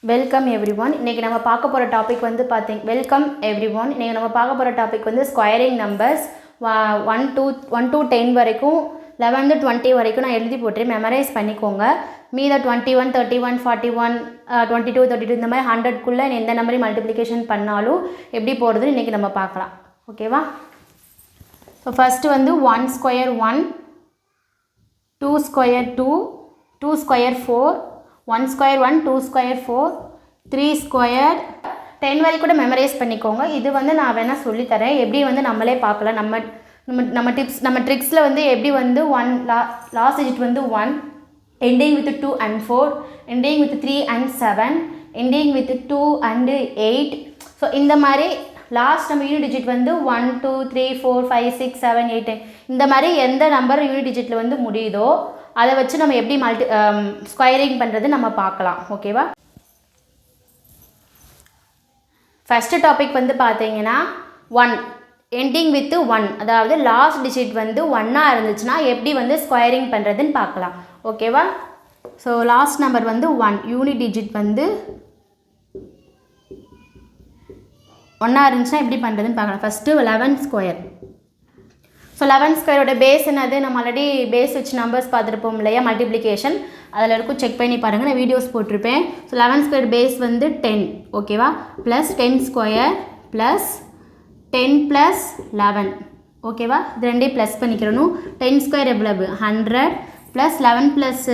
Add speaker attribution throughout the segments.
Speaker 1: Welcome everyone. இன்றைக்கி நம்ம பார்க்க போகிற டாபிக் வந்து வெல்கம் எவ்ரிஒன். இன்றைக்கி நம்ம பார்க்க போகிற டாபிக் வந்து ஸ்கொயரிங் நம்பர்ஸ் 1 to 10 வரைக்கும் 11 to 20 வரைக்கும் நான் எழுதி போட்டுறேன், மெமரைஸ் பண்ணிக்கோங்க. மீத 21, 31, 41, 22, 32 இந்த மாதிரி 100க்குள்ளே எந்த நம்பரையும் மல்டிப்ளிகேஷன் பண்ணாலும் எப்படி போடுறதுன்னு இன்றைக்கி நம்ம பார்க்கலாம். ஓகேவா? ஸோ ஃபஸ்ட்டு வந்து 1 square 1, 2 square 2, 2 square 4, 1 square 1, 2 square 4, 3 square 10 வரைக்கும் கூட மெமரைஸ் பண்ணிக்கோங்க. இது வந்து நான் வேணால் சொல்லித்தரேன், எப்படி வந்து நம்மளே பார்க்கலாம். நம்ம ட்ரிக்ஸில் வந்து எப்படி வந்து 1 லாஸ்ட் டிஜிட் வந்து 1, ending with 2 and 4, ending with 3 and 7, ending with 2 and 8. So இந்த மாதிரி லாஸ்ட் நம்ம யூனிட் டிஜிட் வந்து 1, 2, 3, 4, 5, 6, 7, 8 இந்த மாதிரி எந்த நம்பர் யூனிட் டிஜிட்டில் வந்து முடியுதோ அதை வச்சு நம்ம எப்படி ஸ்கொயரிங் பண்ணுறது நம்ம பார்க்கலாம். ஓகேவா? ஃபஸ்ட்டு டாபிக் வந்து பார்த்தீங்கன்னா 1 எண்டிங் வித் 1, அதாவது லாஸ்ட் டிஜிட் வந்து 1ஆக இருந்துச்சுன்னா எப்படி வந்து ஸ்கொயரிங் பண்ணுறதுன்னு பார்க்கலாம். ஓகேவா? ஸோ லாஸ்ட் நம்பர் வந்து 1, யூனிட் டிஜிட் வந்து 1ஆக இருந்துச்சுன்னா எப்படி பண்ணுறதுன்னு பார்க்கலாம். First 11 square. ஸோ 11 ஸ்கொயரோட பேஸ் என்னது? நம்ம ஆல்ரெடி பேஸ் வச்சு நம்பர்ஸ் பார்த்துருப்போம் இல்லையா, மல்டிப்ளிகேஷன். அதில் இருக்கும், செக் பண்ணி பாருங்கள், நான் வீடியோஸ் போட்டிருப்பேன். ஸோ 11 ஸ்கொயர் பேஸ் வந்து 10. ஓகேவா? Plus 10 square plus 10 plus 11. ஓகேவா? இது ரெண்டையும் ப்ளஸ் பண்ணிக்கிறணும். 10 ஸ்கொயர் எவ்வளவு? 100 ப்ளஸ் 11 ப்ளஸ்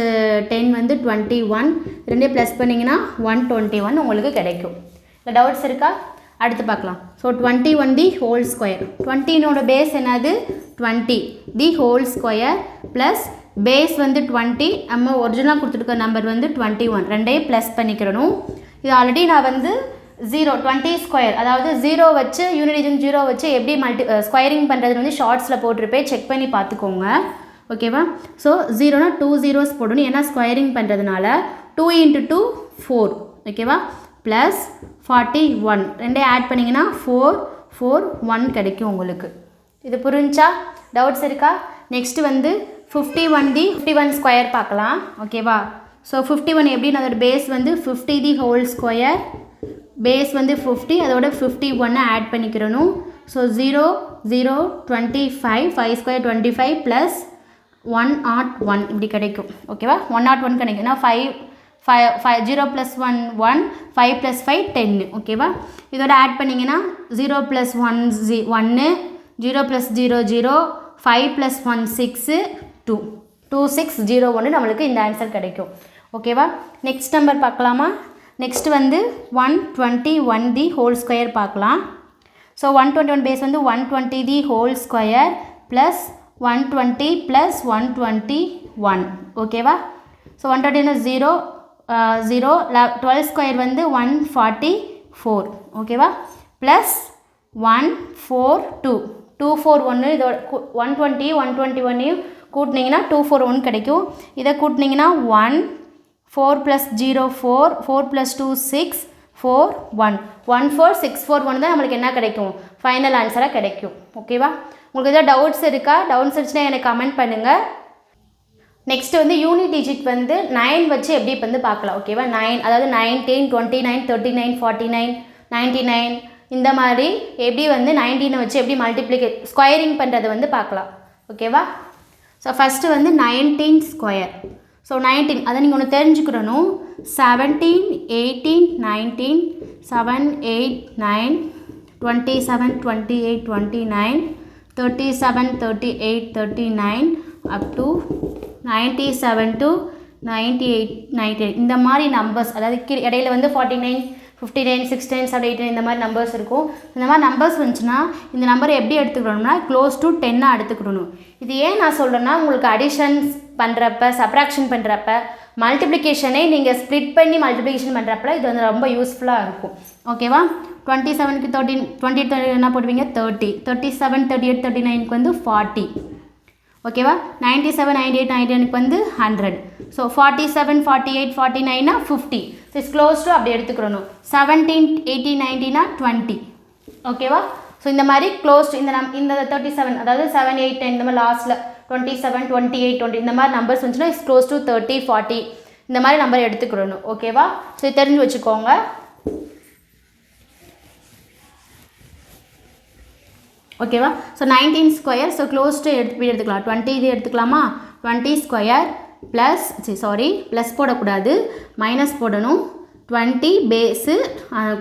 Speaker 1: 10 வந்து 21. ரெண்டையும் ப்ளஸ் பண்ணிங்கன்னா 121 உங்களுக்கு கிடைக்கும். இல்லை டவுட்ஸ் இருக்கா? அடுத்து பார்க்கலாம். So 21 the whole square. 20னோட பேஸ் என்னது? 20 the whole square plus base வந்து 20, நம்ம ஒரிஜினலாக கொடுத்துருக்க நம்பர் வந்து 21. ரெண்டையும் ப்ளஸ் பண்ணிக்கிறணும். இது ஆல்ரெடி நான் வந்து 20 ஸ்கொயர், அதாவது 0 வச்சு யூனிட் 0 வச்சு எப்படி ஸ்கொயரிங் பண்ணுறது வந்து ஷார்ட்ஸில் போட்டிருப்பேன், செக் பண்ணி பார்த்துக்கோங்க. ஓகேவா? ஸோ 0னா 2 zeros போடணும், ஏன்னா ஸ்கொயரிங் பண்ணுறதுனால. 2 × 2 4. ஓகேவா? ப்ளஸ் 41. ரெண்டையும் ஆட் பண்ணிங்கன்னா 4, 4, 1 கிடைக்கும் உங்களுக்கு. இது புரிஞ்சா? டவுட்ஸ் இருக்கா? நெக்ஸ்ட்டு வந்து 51 ஸ்கொயர் பார்க்கலாம். ஓகேவா? ஸோ 51 எப்படின்னு, அதோட பேஸ் வந்து 50 தி ஹோல் ஸ்கொயர், பேஸ் வந்து 50, அதோட 51 ஆட் பண்ணிக்கிறணும். ஸோ 0, 0, 25, 5 ஸ்கொயர் 25 ப்ளஸ் 101 இப்படி கிடைக்கும். ஓகேவா? 101 கிடைக்கும். ஏன்னா 0 + 1 1, 5 + 5 10. ஓகேவா? இதோட ஆட் பண்ணிங்கன்னா 0 + 1 1, 0 + 0 0, 5 + 1 6, 2, 2601 நம்மளுக்கு இந்த ஆன்சர் கிடைக்கும். ஓகேவா? நெக்ஸ்ட் நம்பர் பார்க்கலாமா? நெக்ஸ்ட் வந்து 121 தி ஹோல் ஸ்கொயர் பார்க்கலாம். ஸோ 121 பேஸ் வந்து 120 தி ஹோல் ஸ்கொயர் ப்ளஸ் 120 ப்ளஸ் 121. ஓகேவா? ஸோ 120 0, 0, 12 ஸ்கொயர் வந்து 144. ஓகேவா? ப்ளஸ் 142, 241. இதோட 120 121 கூட்டினீங்கன்னா 241 கிடைக்கும். இதை கூட்டினீங்கன்னா 1, 4 + 0 4, 4 + 2 6, 4 1, 14641 தான் நம்மளுக்கு என்ன கிடைக்கும்? ஃபைனல் ஆன்சராக கிடைக்கும். ஓகேவா? உங்களுக்கு எதாவது டவுட்ஸ் இருக்கா? டவுட்ஸ் இருந்துச்சுன்னா எனக்கு கமெண்ட் பண்ணுங்கள். நெக்ஸ்ட் வந்து யூனிட் டிஜிட் வந்து 9 வச்சு எப்படி வந்து பார்க்கலாம். ஓகேவா? 9, அதாவது 19, 29, 39, 49, 99 இந்த மாதிரி எப்படி வந்து 19 வச்சு எப்படி ஸ்கொயரிங் பண்ணுறது வந்து பார்க்கலாம். ஓகேவா? ஸோ ஃபஸ்ட்டு வந்து 19 ஸ்கொயர். ஸோ 19 அதை நீங்கள் ஒன்று தெரிஞ்சுக்கிறணும். 17, 18, 19, 7, 8, 9, 27, 28, 29, 37, 38, 39 up to 97 to 98, 98 இந்த மாதிரி நம்பர்ஸ், அதாவது இடையில வந்து 49, 59, 69, 78 இந்த மாதிரி நம்பர்ஸ் இருக்கும். இந்த மாதிரி நம்பர்ஸ் வந்துச்சுன்னா இந்த நம்பரை எப்படி எடுத்துக்கணும்னா க்ளோஸ் டு 10ஆக எடுத்துக்கணும். இது ஏன் நான் சொல்கிறேன்னா, உங்களுக்கு அடிஷன்ஸ் பண்ணுறப்ப, சப்ராக்ஷன் பண்ணுறப்ப, மல்டிப்ளிகேஷனை நீங்கள் ஸ்ப்ளிட் பண்ணி மல்டிப்ளிகேஷன் பண்ணுறப்ப இது வந்து ரொம்ப யூஸ்ஃபுல்லாக இருக்கும். ஓகேவா? 27க்கு 13, 28 என்ன போடுவீங்க? 30, 37, 38, 39க்கு வந்து 40. ஓகேவா? 97, 98, 99க்கு வந்து 100. So 47, 48, 49னா 50. So it's close to அப்படி எடுத்துக்கிறணும். 17, 18, 19னா 20. ஓகேவா? ஸோ இந்த மாதிரி க்ளோஸ் டு இந்த 37, அதாவது 7, 8, 10 இந்த மாதிரி லாஸ்ட்டில் 27, 28, 20 இந்த மாதிரி நம்பர்ஸ் வந்துச்சுன்னா இட்ஸ் க்ளோஸ் டு 30, 40 இந்த மாதிரி நம்பர் எடுத்துக்கிறணும். ஓகேவா? ஸோ இது தெரிஞ்சு வச்சுக்கோங்க. ஓகேவா? So 19 square. So close to எடுத்துக்கலாம். 20 இது எடுத்துக்கலாமா? 20 ஸ்கொயர் ப்ளஸ் ப்ளஸ் போடக்கூடாது, மைனஸ் போடணும். 20 பேஸு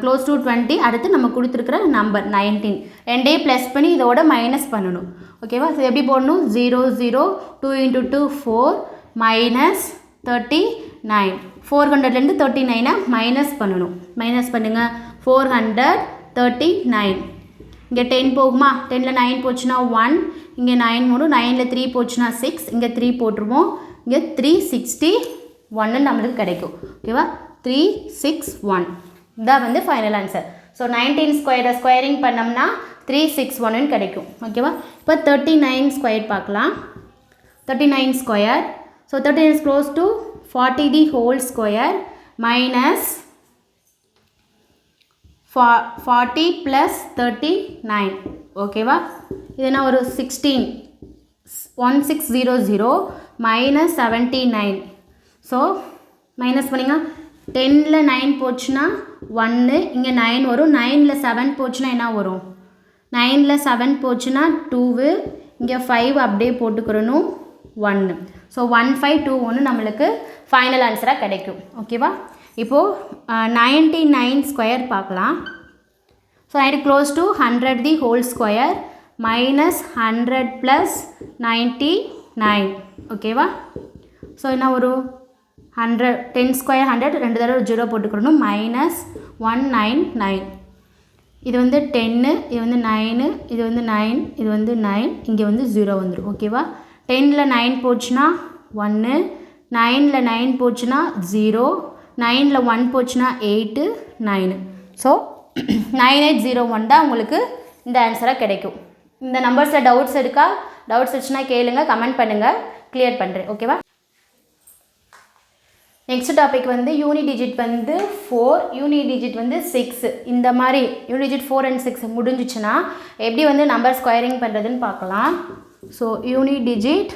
Speaker 1: க்ளோஸ் டு 20, அடுத்து நம்ம கொடுத்துருக்குற நம்பர் 19 ரெண்டையும் ப்ளஸ் பண்ணி இதோட மைனஸ் பண்ணணும். ஓகேவா? ஸோ எப்படி போடணும்? 0 0 2 × 2 4 மைனஸ் 39. 400லேருந்து 39 மைனஸ் பண்ணணும். மைனஸ் பண்ணுங்கள். 439. இங்கே 10 போகுமா? 10ல் 9 போச்சுன்னா 1, இங்கே 9 வரும். 9ல் 3 போச்சுன்னா 6, இங்கே 3 போட்டுருவோம். இங்கே 361 நம்மளுக்கு கிடைக்கும். ஓகேவா? 361 இதான் வந்து ஃபைனல் ஆன்சர். ஸோ 19 ஸ்கொயரை ஸ்கொயரிங் பண்ணோம்னா 361 கிடைக்கும். ஓகேவா? இப்போ 39 ஸ்கொயர் பார்க்கலாம். 39 square. So 39 is close to 40 the whole square minus 40 plus 39. ஓகேவா? இதுனா ஒரு 16 1600 minus 79. ஸோ மைனஸ் பண்ணிங்க. 10ல் 9 போச்சுன்னா 1, இங்கே 9 வரும். 9ல் 7 போச்சுன்னா என்ன வரும்? 9ல் 7 போச்சுன்னா 2, இங்கே 5 அப்படியே போட்டுக்கிறணும் 1. ஸோ 1521 நம்மளுக்கு ஃபைனல் ஆன்சராக கிடைக்கும். ஓகேவா? இப்போது 99 ஸ்கொயர் பார்க்கலாம். ஸோ இது close to 100 the whole square minus 100 plus 99. ஓகேவா? ஸோ என்ன ஒரு 100 10 ஸ்கொயர் 100 2 தடவை 0 போட்டுக்கணும். மைனஸ் 199. இது வந்து 10, இது வந்து 9, இது வந்து 9, இது வந்து 9, இங்கே வந்து 0 வந்துடும். ஓகேவா? 10ல் 9 போச்சுன்னா 1, 9ல் 9 போச்சுன்னா 0, 9ல் 1 போச்சுன்னா 8, 9. ஸோ 9801 தான் உங்களுக்கு இந்த ஆன்சராக கிடைக்கும். இந்த நம்பர்ஸில் டவுட்ஸ் இருக்கா? டவுட்ஸ் வச்சுன்னா கேளுங்க, கமெண்ட் பண்ணுங்கள், கிளியர் பண்ணுறேன். ஓகேவா? நெக்ஸ்ட் டாபிக் வந்து யூனி டிஜிட் வந்து 4, யூனி டிஜிட் வந்து 6. இந்த மாதிரி யூனி டிஜிட் 4 and 6 முடிஞ்சிச்சுன்னா எப்படி வந்து நம்பர் ஸ்கொயரிங் பண்ணுறதுன்னு பார்க்கலாம். So uni digit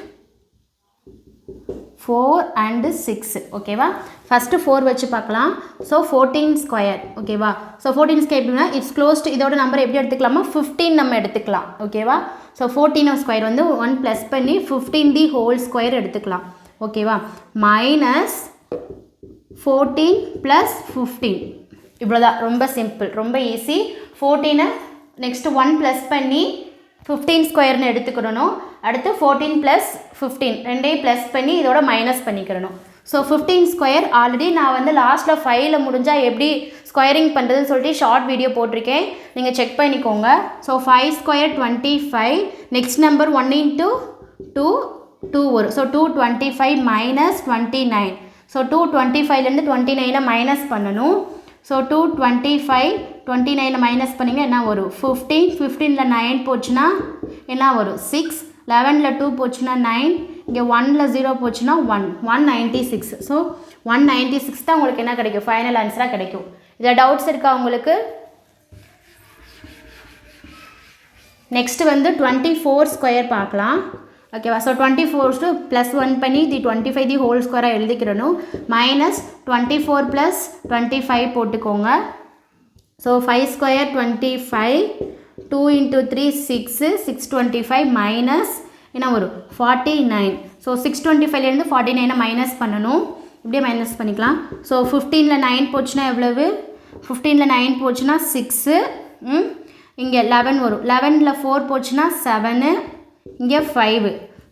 Speaker 1: 4 and 6. ஓகேவா? ஃபஸ்ட்டு 4 வச்சு பார்க்கலாம். So 14 square. ஓகேவா? ஸோ 14 ஸ்கொயர் எப்படின்னா இட்ஸ் க்ளோஸ்ட். இதோட நம்பர் எப்படி எடுத்துக்கலாமா? 15 நம்ம எடுத்துக்கலாம். ஓகேவா? ஸோ 14 ஸ்கொயர் வந்து 1 ப்ளஸ் பண்ணி 15 தி ஹோல் ஸ்கொயர் எடுத்துக்கலாம். ஓகேவா? Minus 14 plus 15. இவ்வளோதான். ரொம்ப சிம்பிள், ரொம்ப ஈஸி. 14 நெக்ஸ்ட்டு 1 ப்ளஸ் பண்ணி 15 ஸ்கொயர்னு எடுத்துக்கிடணும். அடுத்து 14 ப்ளஸ் 15 ரெண்டையும் ப்ளஸ் பண்ணி இதோட மைனஸ் பண்ணிக்கிறணும். ஸோ 15 ஸ்கொயர் ஆல்ரெடி நான் வந்து லாஸ்ட்டில் 5ல் முடிஞ்சால் எப்படி ஸ்கொயரிங் பண்ணுறதுன்னு சொல்லிட்டு ஷார்ட் வீடியோ போட்டிருக்கேன், நீங்கள் செக் பண்ணிக்கோங்க. So 5 square 25. நெக்ஸ்ட் நம்பர் 1 × 2 2 வரும். So 225 minus 29. ஸோ 225லேருந்து 29 மைனஸ் பண்ணணும். ஸோ 225 29 மைனஸ் பண்ணிங்க என்ன வரும்? 15. 15ல் 9 போச்சுன்னா என்ன வரும்? 6. 11ல் 2 போச்சுன்னா 9. இங்கே 1ல் 0 போச்சுன்னா 1. 196. ஸோ 196 தான் உங்களுக்கு என்ன கிடைக்கும்? ஃபைனல் ஆன்சராக கிடைக்கும். இதில் டவுட்ஸ் இருக்கா உங்களுக்கு? நெக்ஸ்ட்டு வந்து 24 ஸ்கொயர் பார்க்கலாம். ஓகேவா? ஸோ 24 ப்ளஸ் 1 பண்ணி தி 25 தி ஹோல் ஸ்கொயராக எழுதிக்கிறணும். மைனஸ் 24 ப்ளஸ் 25 போட்டுக்கோங்க. ஸோ 5 ஸ்கொயர் 25, 2 × 3 6, 625 மைனஸ் என்ன வரும்? 49. ஸோ 625லேருந்து 49 மைனஸ் பண்ணணும். இப்படியே மைனஸ் பண்ணிக்கலாம். ஸோ 15ல் 9 போச்சுன்னா எவ்வளவு? 15ல் 9 போச்சுன்னா 6. இங்கே 11 வரும். 11ல் 4 போச்சுன்னா 7, இங்கே 5.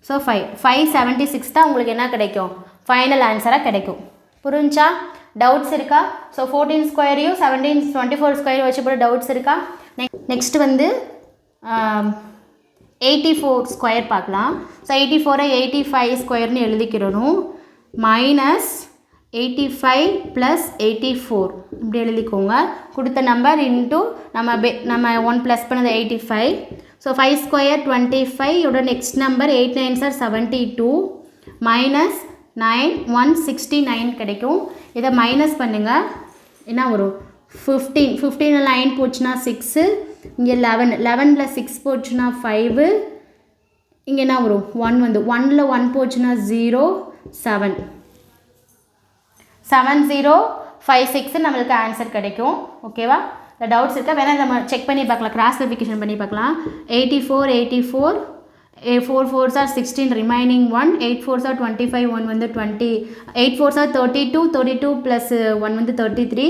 Speaker 1: ஸோ 576 தான் உங்களுக்கு என்ன கிடைக்கும்? ஃபைனல் ஆன்சராக கிடைக்கும். புரிஞ்சா? டவுட்ஸ் இருக்கா? ஸோ 14 ஸ்கொயரையும் 24 ஸ்கொயரையும் வச்சு போட டவுட்ஸ் இருக்கா? நெக்ஸ்ட் வந்து 84 ஸ்கொயர் பார்க்கலாம். ஸோ 84ஐ 85 ஸ்கொயர்னு எழுதிக்கிறணும். மைனஸ் 85 ப்ளஸ் 84 இப்படி எழுதிக்கோங்க. கொடுத்த நம்பர் இன்ட்டு நம்ம 1 ப்ளஸ் பண்ணது 85. ஸோ 5 ஸ்கொயர் 25 இதோட next number 8 9s are 72 minus 9 169 கிடைக்கும். இதை மைனஸ் பண்ணுங்கள். என்ன வரும்? 15. 15ல் 9 போச்சுன்னா 6. இங்கே 11ல் 6 போச்சுன்னா 5. இங்கே என்ன வரும்? 1 வந்து 1ல் 1 போச்சுன்னா 0 7. 7056 நம்மளுக்கு ஆன்சர் கிடைக்கும். ஓகேவா? இந்த டவுட்ஸ் இருக்கா வேணால் நம்ம செக் பண்ணி பார்க்கலாம், கிராஸ் வெரிஃபிகேஷன் பண்ணி பார்க்கலாம். 84 4 4s are 16 remaining 1 8 4s are 25 1 வந்து 20 8 4s are 32 plus 1 வந்து 33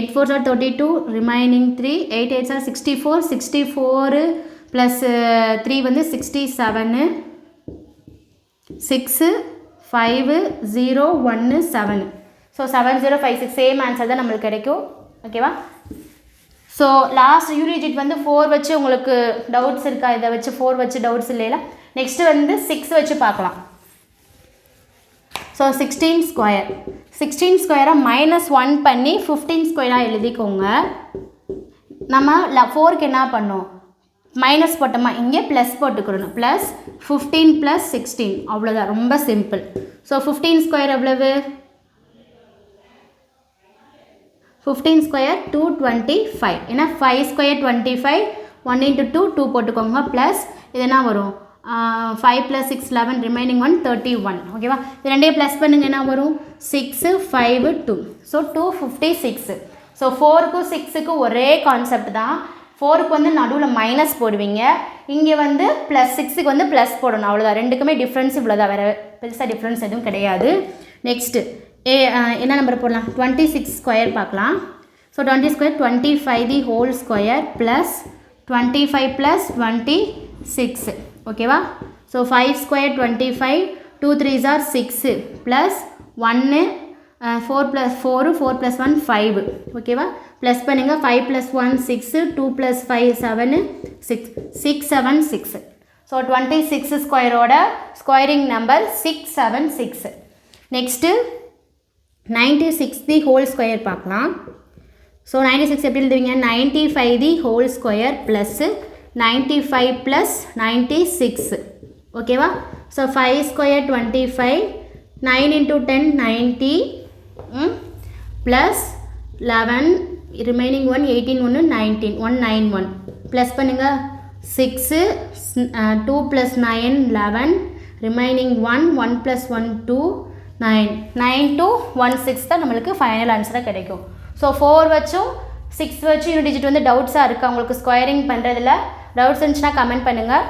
Speaker 1: 8 4s are 32 remaining 3 8 8s are 64 plus 3 வந்து 67 6 5 0 1 7 ஸோ 7056 சேம் ஆன்சர் தான் நம்மளுக்கு கிடைக்கும். ஓகேவா? ஸோ லாஸ்ட் யூனிட் வந்து 4 வச்சு உங்களுக்கு டவுட்ஸ் இருக்கா? இதை வச்சு 4 வச்சு டவுட்ஸ் இல்லைல. நெக்ஸ்ட்டு வந்து 6 வச்சு பார்க்கலாம். ஸோ 16 ஸ்கொயரை -1 பண்ணி 15 ஸ்கொயராக எழுதிக்கோங்க. நம்ம 4க்கு என்ன பண்ணோம்? மைனஸ் போட்டோமா, இங்கே ப்ளஸ் போட்டுக்கிறணும். ப்ளஸ் 15 + 16 அவ்வளோதான், ரொம்ப சிம்பிள். ஸோ 15 ஸ்கொயர் எவ்வளவு? 15 ஸ்கொயர் 225. ஏன்னா 5 ஸ்கொயர் 25 1 × 2 2 போட்டுக்கோங்க. ப்ளஸ் இது என்ன வரும்? 5 + 6 11 ரிமைனிங் 1 31. ஓகேவா? இது ரெண்டையும் ப்ளஸ் பண்ணுங்க, என்ன வரும்? 6 5 2. ஸோ 256. ஸோ 4க்கும் 6க்கும் ஒரே கான்செப்ட் தான். 4க்கு வந்து நடுவில் மைனஸ் போடுவீங்க, இங்கே வந்து +6க்கு வந்து ப்ளஸ் போடணும், அவ்வளோதான். ரெண்டுக்குமே டிஃப்ரென்ஸ் இவ்வளோதான், வேறு பெருசாக டிஃப்ரென்ஸ் எதுவும் கிடையாது. நெக்ஸ்ட்டு என்ன நம்பர் போடலாம்? 26 ஸ்கொயர் பார்க்கலாம். ஸோ 20 ஸ்கொயர் 25 தி ஹோல் ஸ்கொயர் ப்ளஸ் 25 + 26. ஓகேவா? So 5 square 25 2 3s are 6 plus 1 4 + 4 4 + 1 5. ஓகேவா? ப்ளஸ் பண்ணுங்கள். 5 + 1 6 2 + 5 7 6 676. ஸோ 26 ஸ்கொயரோட squaring number 676. Next 96 the whole square பார்க்கலாம். ஸோ 96 எப்படி எழுதுவீங்க? 95 தி ஹோல் ஸ்கொயர் ப்ளஸ்ஸு 95 + 96. ஓகேவா? So 5 square 25 9 × 10 90 plus 11 remaining 1 18 1 19 191. Plus பண்ணுங்கள். 6 2 + 9 11 ரிமைனிங் 1 1 + 1 2 9 9216 தான் நம்மளுக்கு ஃபைனல் ஆன்சராக கிடைக்கும். ஸோ 4 வச்சும் 6 வச்சு இன்னும் டிஜிட் வந்து டவுட்ஸாக இருக்குது உங்களுக்கு ஸ்கொயரிங் பண்ணுறதுல. டவுட்ஸ் இருந்துச்சுன்னா கமெண்ட் பண்ணுங்கள்.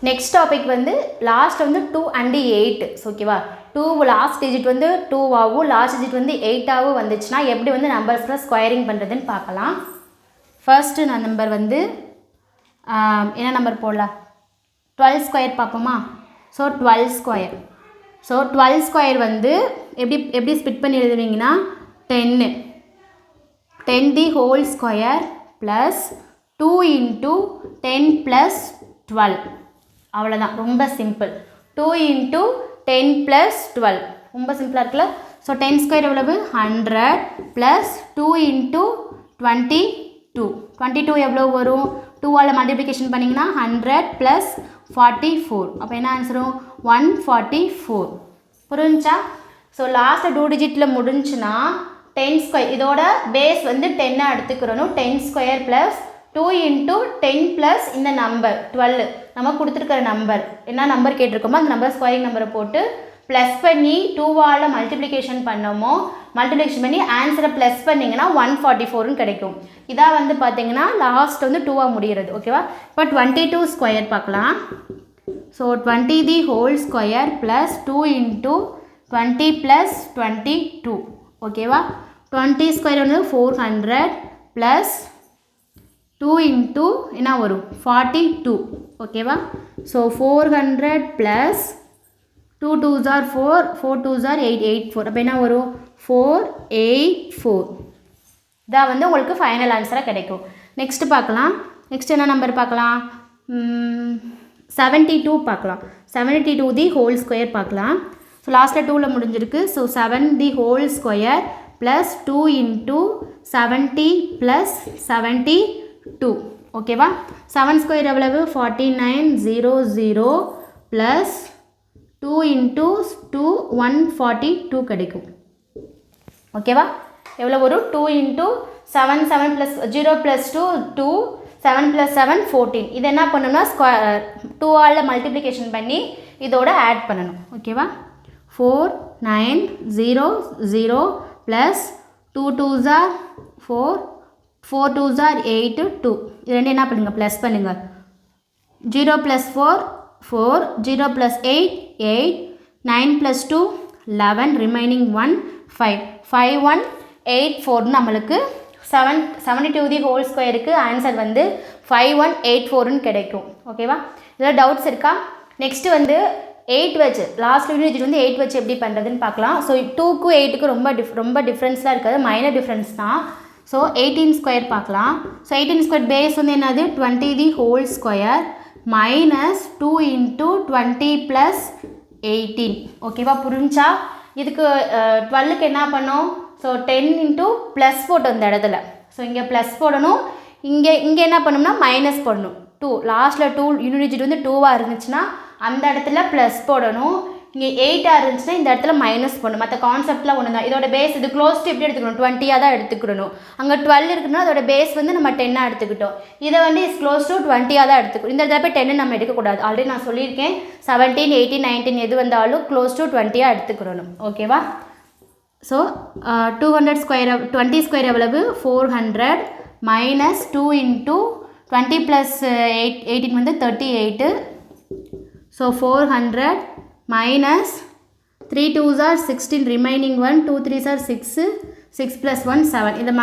Speaker 1: நெக்ஸ்ட் டாபிக் வந்து லாஸ்ட் வந்து 2 and 8. ஓகேவா? 2 லாஸ்ட் டிஜிட் வந்து 2ஆகவும் லாஸ்ட் டிஜிட் வந்து 8ஆகவும் வந்துச்சுன்னா எப்படி வந்து நம்பர்ஸில் ஸ்கொயரிங் பண்ணுறதுன்னு பார்க்கலாம். ஃபர்ஸ்ட்டு நான் நம்பர் வந்து என்ன நம்பர் போடலாம்? 12 ஸ்கொயர் பார்ப்போமா? So 12 square. ஸோ 12 ஸ்கொயர் வந்து எப்படி ஸ்பிட் பண்ணி எழுதுவீங்கன்னா 10 தி ஹோல் ஸ்கொயர் ப்ளஸ் 2 × 10 + 12. அவ்வளோதான், ரொம்ப சிம்பிள். 2 × 10 + 12 ரொம்ப சிம்பிளாக இருக்குல்ல. ஸோ 10 ஸ்கொயர் எவ்வளவு? 100 ப்ளஸ் 2 × 22 22 எவ்வளோ வரும்? 2ஆல் மல்டிப்ளிகேஷன் பண்ணிங்கன்னா 100 + 44. அப்போ என்ன ஆன்சரும்? 144. புரிஞ்சா? ஸோ லாஸ்ட்டு 2 டிஜிட்டில் முடிஞ்சுன்னா 10 ஸ்கொயர் இதோட பேஸ் வந்து 10 எடுத்துக்கிறணும். 10 ஸ்கொயர் ப்ளஸ் 2 × 10 ப்ளஸ் இந்த நம்பர் 12 நம்ம கொடுத்துருக்கிற நம்பர் என்ன நம்பர் கேட்டிருக்கோமோ அந்த நம்பர் ஸ்கொயரிங் நம்பரை போட்டு ப்ளஸ் பண்ணி 2ஆல் மல்டிப்ளிகேஷன் பண்ணோமோ மல்டிப்ளிகேஷன் பண்ணி ஆன்சரை ப்ளஸ் பண்ணிங்கன்னா 144ன்னு கிடைக்கும். இதாக வந்து பார்த்தீங்கன்னா லாஸ்ட் வந்து 2ஆக முடிகிறது. ஓகேவா? இப்போ 22 ஸ்கொயர் பார்க்கலாம். So 20 the whole square plus 2 × 20 + 22. ஓகேவா? 20 ஸ்கொயர் வந்து 400 ப்ளஸ் 2 × என்ன வரும்? 42. ஓகேவா? So 400 plus 2 2s are 4 4 2s are 8 84. அப்போ என்ன வரும்? 484. இதான் வந்து உங்களுக்கு ஃபைனல் ஆன்சராக கிடைக்கும். நெக்ஸ்ட்டு பார்க்கலாம். நெக்ஸ்ட் என்ன நம்பர் பார்க்கலாம்? 72 பார்க்கலாம். 72 தி ஹோல் ஸ்கொயர் பார்க்கலாம். ஸோ லாஸ்ட்டில் 2ல் முடிஞ்சிருக்கு. ஸோ 7 தி ஹோல் ஸ்கொயர் ப்ளஸ் 2 × 70 + 72. ஓகேவா? 7 ஸ்கொயர் எவ்வளவு? 4900 ப்ளஸ் 2 × 2 142 கிடைக்கும். ஓகேவா? எவ்வளோ வரும்? 2 × 7 7 + 0 + 2 2 7 + 7 14. இது என்ன பண்ணணும்னா 2ஆல் மல்டிப்ளிகேஷன் பண்ணி இதோட ஆட் பண்ணணும் ஓகேவா 4900 plus 2 2s are 4 4 2s are 8 2 இது ரெண்டு என்ன பண்ணுங்கள் ப்ளஸ் பண்ணுங்கள் 0 + 4 4 0 + 8 8 9 + 2 11 ரிமைனிங் 1 5 5184 நம்மளுக்கு 72 தி ஹோல் ஸ்கொயருக்கு ஆன்சர் வந்து 5184ன்னு கிடைக்கும் ஓகேவா இதில் டவுட்ஸ் இருக்கா நெக்ஸ்ட்டு வந்து 8 வச்சு லாஸ்ட் யூனிட் வந்து 8 வச்சு எப்படி பண்ணுறதுன்னு பார்க்கலாம் ஸோ 2க்கும் 8க்கும் ரொம்ப டிஃப்ரென்ஸ்லாம் இருக்காது மைனர் டிஃப்ரென்ஸ் தான் ஸோ 18² பார்க்கலாம் ஸோ 18² பேஸ் வந்து என்னது 20 தி ஹோல் ஸ்கொயர் மைனஸ் 2 × 20 + 18 ஓகேவா புரிஞ்சா இதுக்கு 12க்கு என்ன பண்ணோம் ஸோ 10 × ப்ளஸ் போட்டோம் இந்த இடத்துல ஸோ இங்கே ப்ளஸ் போடணும் இங்கே என்ன பண்ணணும்னா மைனஸ் போடணும் 2 லாஸ்ட்டில் 2 யூனிட் வந்து 2வாக இருந்துச்சுன்னா அந்த இடத்துல ப்ளஸ் போடணும் இங்கே 8ஆக இருந்துச்சுன்னா இந்த இடத்துல மைனஸ் போடணும் மற்ற கான்செப்ட்லாம் ஒன்று தான் இதோட பேஸ் இது க்ளோஸ் டு எப்படி எடுத்துக்கணும் 20ஆக தான் எடுத்துக்கிடணும் அங்கே 12 இருக்குன்னா அதோட பேஸ் வந்து நம்ம 10ஆக எடுத்துக்கிட்டோம் இதை வந்து இஸ் க்ளோஸ் டு 20ஆக தான் எடுத்துக்கணும் இந்த இடத்துல போய் 10 நம்ம எடுக்கக்கூடாது ஆல்ரெடி நான் சொல்லியிருக்கேன் 17 18 19 எது வந்தாலும் க்ளோஸ் டு 20ஆக எடுத்துக்கிடணும் ஓகேவா ஸோ 20² எவ்வளவு 400 மைனஸ் 2 × 20 + 18 வந்து 38 so 400 minus 3 2s are 16 remaining 1 2 3s are 6 6 + 1 7 இதை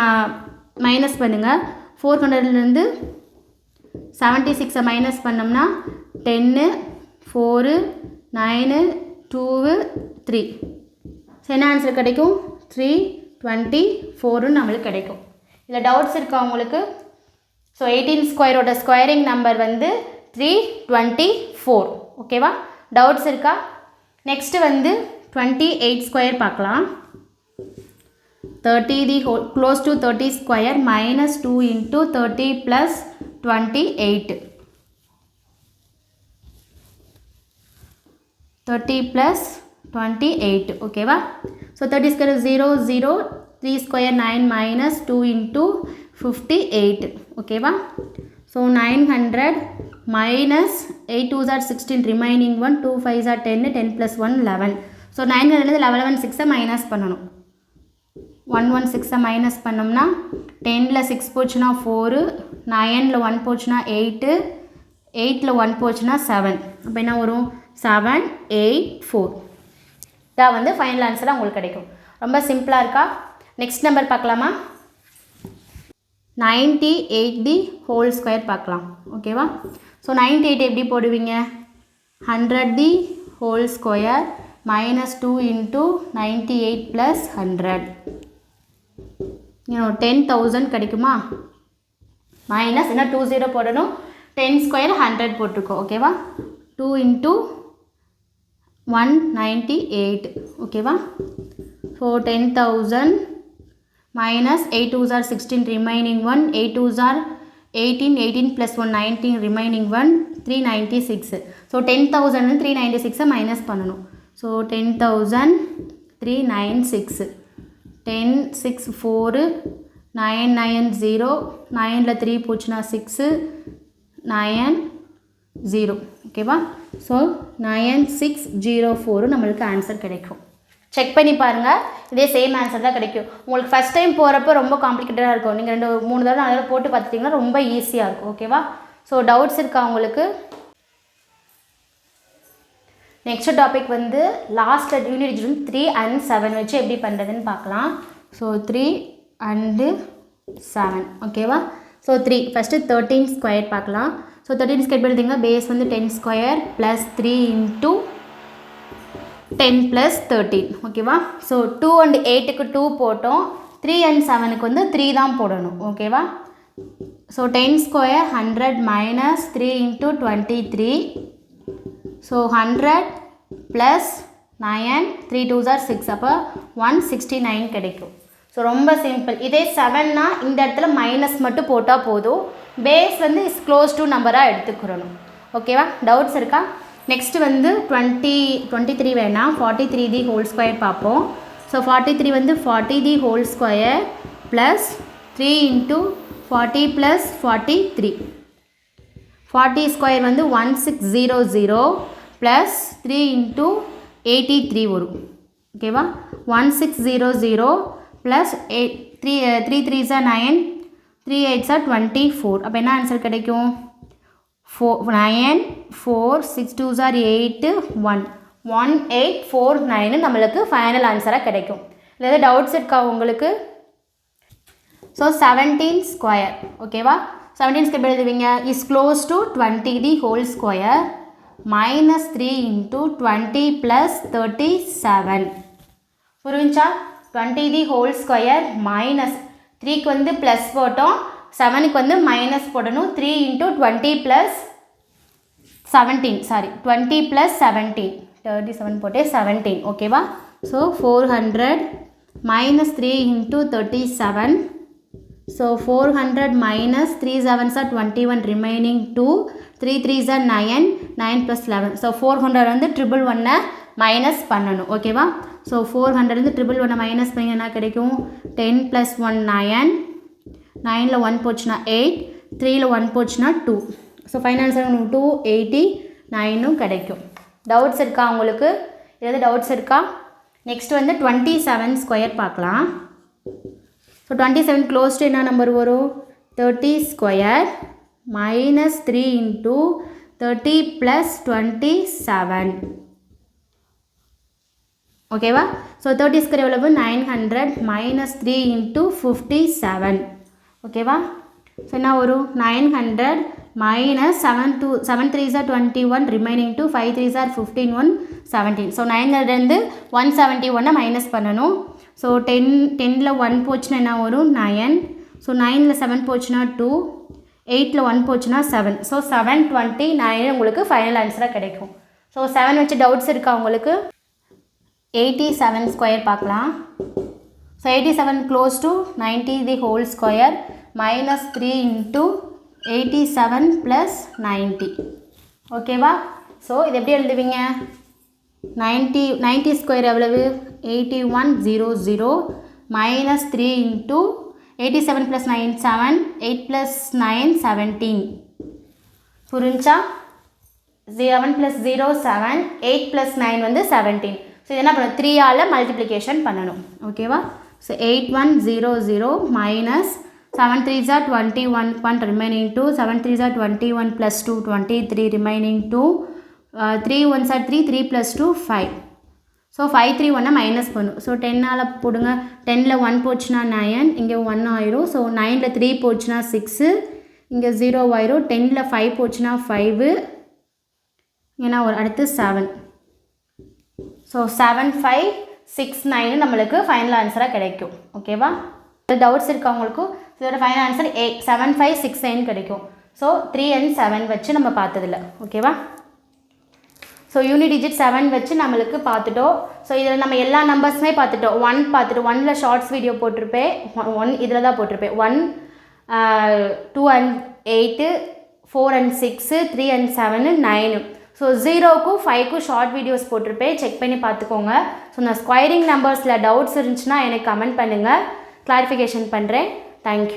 Speaker 1: மைனஸ் பண்ணுங்கள் 400லேருந்து 76 மைனஸ் பண்ணோம்னா 10 4 9 2 3 ஸோ என்ன ஆன்சர் கிடைக்கும் 324 நம்மளுக்கு கிடைக்கும் இதில் டவுட்ஸ் இருக்கா உங்களுக்கு ஸோ 18² ஸ்கொயரிங் நம்பர் வந்து 324 ஓகேவா டவுட்ஸ் இருக்கா நெக்ஸ்ட்டு வந்து 28² பார்க்கலாம் 30 the whole close to 30² minus 2 × 30 + 28 30 + 28 ஓகேவா ஸோ 30² 0 0 3² 9 மைனஸ் 2 × 58 ஓகேவா so 900 minus 8 2s are 16 remaining 1 2 5s are 10 10 + 1 11 so 900லேருந்து 11 6 மைனஸ் பண்ணணும் 116 மைனஸ் பண்ணோம்னா 10ல் 6 போச்சுன்னா 4 9ல் 1 போச்சுன்னா 8 8ல் 1 போச்சுன்னா 7 அப்போ என்ன வரும் 784 இதான் வந்து ஃபைனல் ஆன்சராக உங்களுக்கு கிடைக்கும் ரொம்ப சிம்பிளாக இருக்கா நெக்ஸ்ட் நம்பர் பார்க்கலாமா 98 தி ஹோல் ஸ்கொயர் பார்க்கலாம் ஓகேவா ஸோ 98 எப்படி போடுவீங்க 100 தி ஹோல் ஸ்கொயர் மைனஸ் 2 × 98 + 100 10,000 கிடைக்குமா மைனஸ் என்ன 20 போடணும் 10² 100 போட்டிருக்கோம் ஓகேவா 2 × 198 ஓகேவா so 10,000 minus 8 2s are 16 remaining 1 8 2s are 18 18 + 1 19 remaining 1 396 so 10,000 396 minus பண்ணனும் so 10,396 10 6 4 9 9 0 9ல 3 போச்சுனா 6 9 0 ஓகேவா so 9604 நம்மளுக்கு ஆன்சர் கிடைக்கும் செக் பண்ணி பாருங்கள் இதே சேம் ஆன்சர் தான் கிடைக்கும் உங்களுக்கு ஃபஸ்ட் டைம் போகிறப்ப ரொம்ப காம்ப்ளிகேட்டடாக இருக்கும் நீங்கள் 2 3 தடவை 4 தடவை போட்டு பார்த்துட்டிங்கன்னா ரொம்ப ஈஸியாக இருக்கும் ஓகேவா ஸோ டவுட்ஸ் இருக்கா உங்களுக்கு நெக்ஸ்ட் டாபிக் வந்து லாஸ்ட் யூனிட் 3 and 7 வச்சு எப்படி பண்ணுறதுன்னு பார்க்கலாம் ஸோ 3 and 7 ஓகேவா ஸோ 3 ஃபஸ்ட்டு 13² பார்க்கலாம் ஸோ 13² எழுதிங்க பேஸ் வந்து 10² + 3 × 10 + 13 ஓகேவா ஸோ 2 and 8க்கு 2 போட்டோம் 3 and 7க்கு வந்து 3 தான் போடணும் ஓகேவா so 10² 100 minus 3 × 23 so 100 + 9 3 2s are 6 அப்போ 169 கிடைக்கும் ஸோ ரொம்ப சிம்பிள் இதே 7னா இந்த இடத்துல மைனஸ் மட்டும் போட்டால் போதும் பேஸ் வந்து இஸ் க்ளோஸ் டு நம்பராக எடுத்துக்கிறணும் ஓகேவா டவுட்ஸ் இருக்கா நெக்ஸ்ட்டு வந்து 23 வேணாம் 43 தி ஹோல் ஸ்கொயர் பார்ப்போம் ஸோ 43 வந்து 40 தி ஹோல் ஸ்கொயர் ப்ளஸ் 3 × 40 + 43 40² வந்து 1600 ப்ளஸ் 3 இன்ட்டு 83 வரும். ஓகேவா? 1600 plus 3 3s are 9, 3 8s are 24. அப்போ என்ன ஆன்சர் கிடைக்கும்? 9 4 6 2s are 8 1 1849 நம்மளுக்கு ஃபைனல் ஆன்சராக கிடைக்கும். இல்லை ஏதாவது டவுட்ஸ் இருக்கா உங்களுக்கு? So 17 square. ஓகேவா? 17 ஸ்கொயர் எழுதுவீங்க is close to 20 the whole square minus 3 into 20 plus 37. புரிஞ்சா? 20 தி ஹோல் ஸ்கொயர் மைனஸ் 3க்கு வந்து ப்ளஸ் போட்டோம், 7க்கு வந்து மைனஸ் போடணும். 3 இன்ட்டு 20 ப்ளஸ் 17 சாரி 20 ப்ளஸ் 17 37 போட்டு 17. ஓகேவா? So 400 minus 3 into 37. So 400 minus 3 7s are 21 remaining 2 3 3s are 9 9 plus 11. So 400 வந்து 111 minus பண்ணணும். ஓகேவா? ஸோ 400 வந்து 111 மைனஸ் பண்ணி என்ன கிடைக்கும்? 10 ப்ளஸ் 1 9 9ல் 1 போச்சுன்னா 8 3ல் 1 போச்சுன்னா 2. ஸோ ஃபைனல் ஆன்சர் 289 கிடைக்கும். டவுட்ஸ் இருக்கா உங்களுக்கு? ஏதாவது டவுட்ஸ் இருக்கா? நெக்ஸ்ட் வந்து 27 ஸ்கொயர் பார்க்கலாம். ஸோ 27 க்ளோஸ் டு என்ன நம்பர் வரும்? 30 ஸ்கொயர் மைனஸ் 3 இன்ட்டு 30 ப்ளஸ் 27. ஓகேவா? ஸோ 30 ஸ்கொயர் எவ்வளவு? 900 மைனஸ் 3 இன்ட்டு 57. ஓகேவா? ஸோ என்ன வரும்? 900 minus 7 3s are 21 remaining 2 5 3s are 15 1 17. So 900 171 minus பண்ணணும். ஸோ 10ல் 1 போச்சுன்னா என்ன வரும்? 9. ஸோ 9ல் 7 போச்சுன்னா 2, 8ல் 1 போச்சுன்னா 7. ஸோ 729 உங்களுக்கு ஃபைனல் ஆன்சராக கிடைக்கும். ஸோ 7 வச்சு டவுட்ஸ் இருக்கா உங்களுக்கு? 87 ஸ்கொயர் பார்க்கலாம். So 87 close to 90 the whole square minus 3 into 87 plus 90. ஓகேவா? ஸோ இது எப்படி எழுதுவீங்க? 90 ஸ்கொயர் எவ்வளவு? 8100 மைனஸ் 3 இன்ட்டு 87 ப்ளஸ் 9 7 8 ப்ளஸ் 9 17. புரிஞ்சா? 7 ப்ளஸ் 0 7 8 ப்ளஸ் 9 வந்து 17. ஸோ இது என்ன பண்ணணும்? 3ஆல் மல்டிப்ளிகேஷன் பண்ணணும். ஓகேவா? So 8100 minus 7 3s are 21 1 remaining 2 7 3s are 21 plus 2 23 remaining 2 3 1s are 3 3 plus 2 5. So 5 3 1 minus பண்ணும். ஸோ 10ஆல் போடுங்க. 10ல் 1 போச்சுன்னா 9 இங்கே 1 ஆயிரும். ஸோ 9ல் 3 போச்சுன்னா 6 இங்கே 0 ஆயிரும். 10ல் 5 போச்சுன்னா 5 ஏன்னா ஒரு அடுத்து 7. ஸோ 7569 நம்மளுக்கு ஃபைனல் ஆன்சராக கிடைக்கும். ஓகேவா? டவுட்ஸ் இருக்கா உங்களுக்கு? இதோட ஃபைனல் ஆன்சர் 7569 கிடைக்கும். ஸோ 3 and 7 வச்சு நம்ம பார்த்ததில்ல. ஓகேவா? ஸோ யூனிட் டிஜிட் 7 வச்சு நம்மளுக்கு பார்த்துட்டோம். ஸோ இதில் நம்ம எல்லா நம்பர்ஸுமே பார்த்துட்டோம். 1 பார்த்துட்டோம். 1ல் ஷார்ட்ஸ் வீடியோ போட்டிருப்பேன். 1 இதில் தான் போட்டிருப்பேன். 1 2 and 8 4 and 6 3 and 7 9. So 0க்கும் 5க்கும் short videos போட்டிருப்பேன். செக் பண்ணி பார்த்துக்கோங்க. ஸோ நான் ஸ்கொயரிங் நம்பர்ஸில் டவுட்ஸ் இருந்துச்சுன்னா எனக்கு கமெண்ட் பண்ணுங்கள். கிளாரிஃபிகேஷன் பண்ணுறேன். தேங்க்யூ.